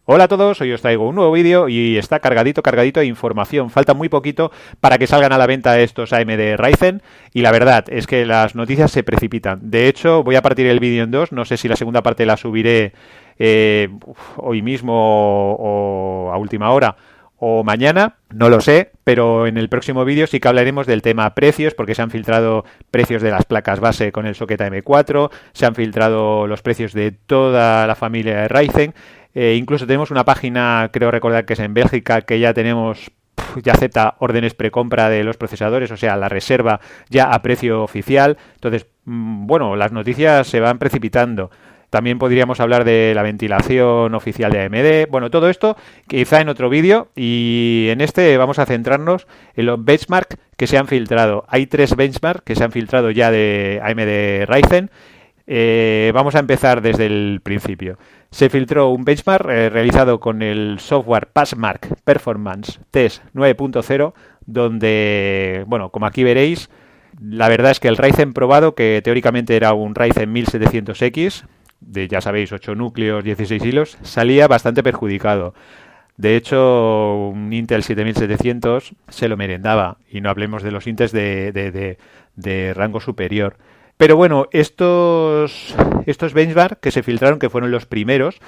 Hola a todos, hoy os traigo un nuevo vídeo y está cargadito de información. Falta muy poquito para que salgan a la venta estos AMD Ryzen y la verdad es que las noticias se precipitan. De hecho, voy a partir el vídeo en dos, no sé si la segunda parte la subiré hoy mismo o a última hora o mañana, no lo sé, pero en el próximo vídeo sí que hablaremos del tema precios, porque se han filtrado precios de las placas base con el socket AM4, se han filtrado los precios de toda la familia de Ryzen. Incluso tenemos una página, creo recordar que es en Bélgica, que ya tenemos, ya acepta órdenes precompra de los procesadores, o sea, la reserva ya a precio oficial. Entonces, bueno, las noticias se van precipitando. También podríamos hablar de la ventilación oficial de AMD. Bueno, todo esto quizá en otro vídeo, y en este vamos a centrarnos en los benchmarks que se han filtrado. Hay 3 benchmarks que se han filtrado ya de AMD Ryzen. Vamos a empezar desde el principio. Se filtró un benchmark realizado con el software Passmark Performance Test 9.0, donde, bueno, como aquí veréis, la verdad es que el Ryzen probado, que teóricamente era un Ryzen 1700X, de ya sabéis, 8 núcleos, 16 hilos, salía bastante perjudicado. De hecho, un Intel 7700 se lo merendaba, y no hablemos de los Intels de rango superior. Pero bueno, estos benchmark que se filtraron, que fueron los primeros,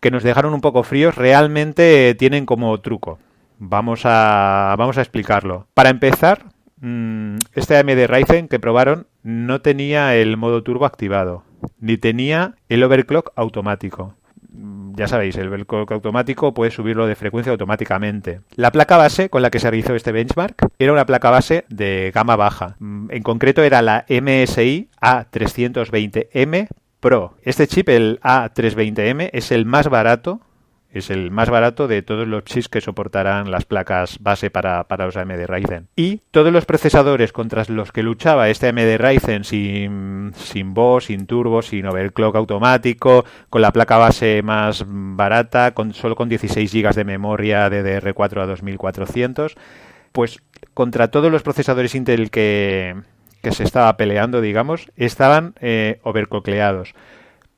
que nos dejaron un poco fríos, realmente tienen como truco. Vamos a explicarlo. Para empezar, este AMD Ryzen que probaron no tenía el modo turbo activado, ni tenía el overclock automático. Ya sabéis, el overclock automático puede subirlo de frecuencia automáticamente. La placa base con la que se realizó este benchmark era una placa base de gama baja. En concreto era la MSI A320M Pro. Este chip, el A320M, es el más barato. Es el más barato de todos los chips que soportarán las placas base para los AMD Ryzen. Y todos los procesadores contra los que luchaba este AMD Ryzen sin BOS, sin turbo, sin overclock automático, con la placa base más barata, solo con 16 GB de memoria DDR4 a 2400, pues contra todos los procesadores Intel que se estaba peleando, digamos, estaban overclockeados,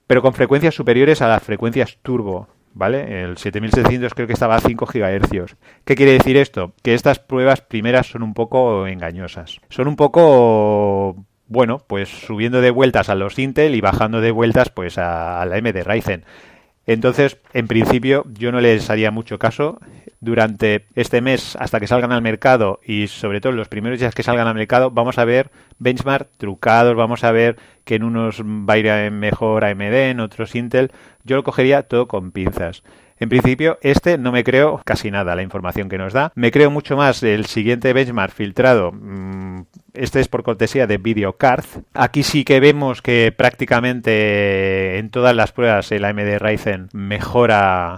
pero con frecuencias superiores a las frecuencias turbo. ¿Vale? El 7700 creo que estaba a 5 GHz. ¿Qué quiere decir esto? Que estas pruebas primeras son un poco engañosas. Son un poco, bueno, pues subiendo de vueltas a los Intel y bajando de vueltas pues a la AMD Ryzen. Entonces, en principio, yo no les haría mucho caso. Durante este mes, hasta que salgan al mercado, y sobre todo los primeros días que salgan al mercado, vamos a ver benchmark trucados, vamos a ver que en unos va a ir mejor AMD, en otros Intel. Yo lo cogería todo con pinzas. En principio, no me creo casi nada la información que nos da. Me creo mucho más el siguiente benchmark filtrado. Este es por cortesía de VideoCard. Aquí sí que vemos que prácticamente en todas las pruebas el AMD Ryzen mejora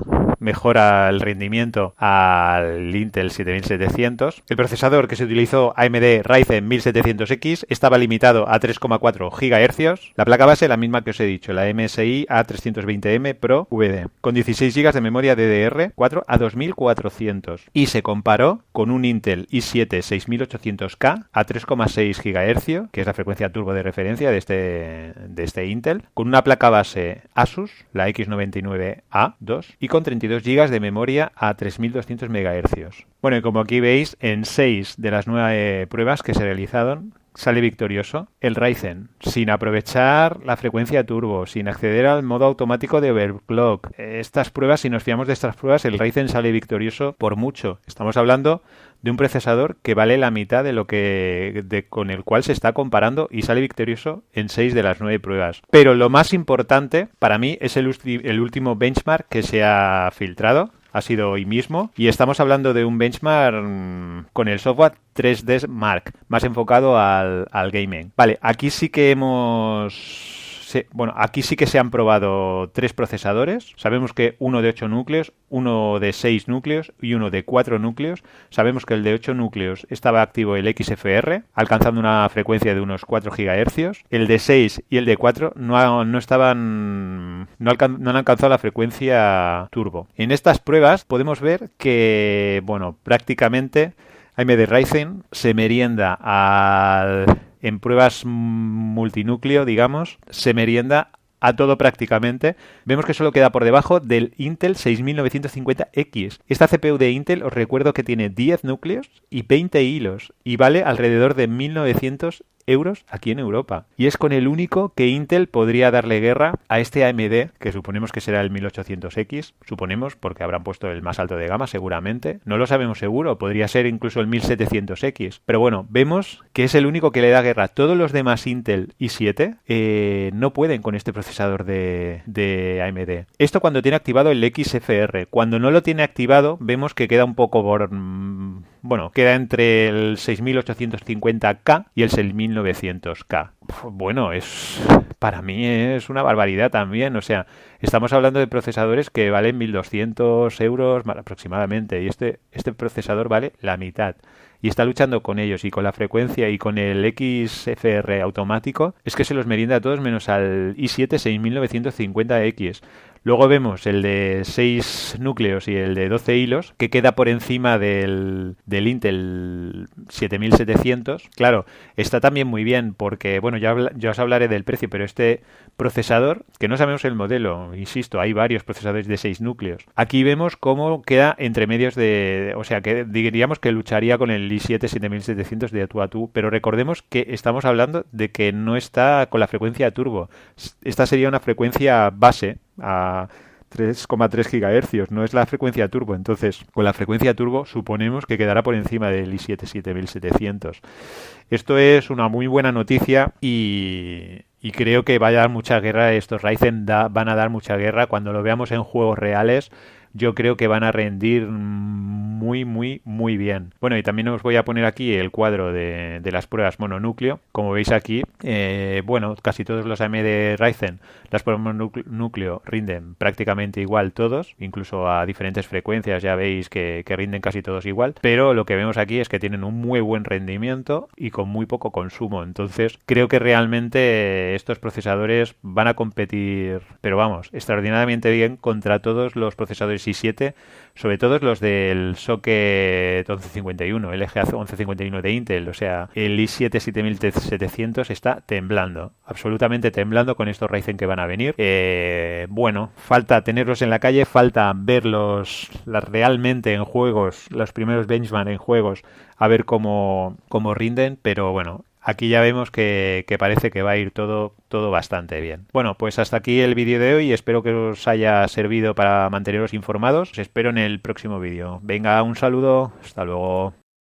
el rendimiento al Intel 7700. El procesador que se utilizó, AMD Ryzen 1700X, estaba limitado a 3,4 GHz. La placa base, la misma que os he dicho, la MSI A320M Pro VD, con 16 GB de memoria DDR4 a 2400. Y se comparó con un Intel i7 6800K a 3,6 GHz, que es la frecuencia turbo de referencia de este Intel, con una placa base Asus, la X99A2, y con 32 GB de memoria a 3200 MHz. Bueno, y como aquí veis, en 6 de las 9 pruebas que se realizaron, sale victorioso el Ryzen, sin aprovechar la frecuencia turbo, sin acceder al modo automático de overclock. Estas pruebas, si nos fiamos de estas pruebas, el Ryzen sale victorioso por mucho. Estamos hablando de un procesador que vale la mitad de lo con el cual se está comparando, y sale victorioso en 6 de las 9 pruebas. Pero lo más importante para mí es el último benchmark que se ha filtrado. Ha sido hoy mismo, y estamos hablando de un benchmark con el software 3D Mark, más enfocado al gaming. Vale, aquí sí que aquí sí que se han probado 3 procesadores. Sabemos que uno de 8 núcleos, uno de 6 núcleos y uno de 4 núcleos. Sabemos que el de 8 núcleos estaba activo el XFR, alcanzando una frecuencia de unos 4 GHz. El de 6 y el de 4 no han alcanzado la frecuencia turbo. En estas pruebas podemos ver que, bueno, prácticamente AMD Ryzen se merienda en pruebas multinúcleo, digamos, se merienda a todo prácticamente, vemos que solo queda por debajo del Intel 6950X. Esta CPU de Intel, os recuerdo que tiene 10 núcleos y 20 hilos y vale alrededor de 1.900 € aquí en Europa. Y es con el único que Intel podría darle guerra a este AMD, que suponemos que será el 1800X, suponemos porque habrán puesto el más alto de gama seguramente. No lo sabemos seguro, podría ser incluso el 1700X. Pero bueno, vemos que es el único que le da guerra. Todos los demás Intel i7 no pueden con este procesador de AMD. Esto cuando tiene activado el XFR. Cuando no lo tiene activado, vemos que queda un poco por... bueno, queda entre el 6850K y el 6900K. Bueno, para mí es una barbaridad también. O sea, estamos hablando de procesadores que valen 1.200 € aproximadamente. Y este procesador vale la mitad. Y está luchando con ellos y con la frecuencia y con el XFR automático. Es que se los merienda a todos menos al i7 6950X. Luego vemos el de 6 núcleos y el de 12 hilos, que queda por encima del Intel 7700. Claro, está también muy bien porque, bueno, ya os hablaré del precio, pero este procesador, que no sabemos el modelo, insisto, hay varios procesadores de 6 núcleos. Aquí vemos cómo queda entre medios o sea, que diríamos que lucharía con el i7 7700 de tú a tú, pero recordemos que estamos hablando de que no está con la frecuencia turbo. Esta sería una frecuencia base a 3,3 GHz, no es la frecuencia turbo. Entonces, con la frecuencia turbo suponemos que quedará por encima del i7 7700. Esto es una muy buena noticia y creo que va a dar mucha guerra. Estos Ryzen van a dar mucha guerra cuando lo veamos en juegos reales. Yo creo que van a rendir muy, muy, muy bien. Bueno, y también os voy a poner aquí el cuadro de las pruebas mononúcleo. Como veis aquí, bueno, casi todos los AMD Ryzen, las pruebas mononúcleo rinden prácticamente igual todos, incluso a diferentes frecuencias ya veis que rinden casi todos igual. Pero lo que vemos aquí es que tienen un muy buen rendimiento y con muy poco consumo. Entonces, creo que realmente estos procesadores van a competir, pero vamos, extraordinariamente bien contra todos los procesadores i7, sobre todo los del socket 1151, el LGA 1151 de Intel. O sea, el i7 7700 está temblando, absolutamente temblando con estos Ryzen que van a venir. Bueno, falta tenerlos en la calle, falta verlos realmente en juegos, los primeros benchmark en juegos, a ver cómo rinden, pero bueno, aquí ya vemos que parece que va a ir todo bastante bien. Bueno, pues hasta aquí el vídeo de hoy. Espero que os haya servido para manteneros informados. Os espero en el próximo vídeo. Venga, un saludo. Hasta luego.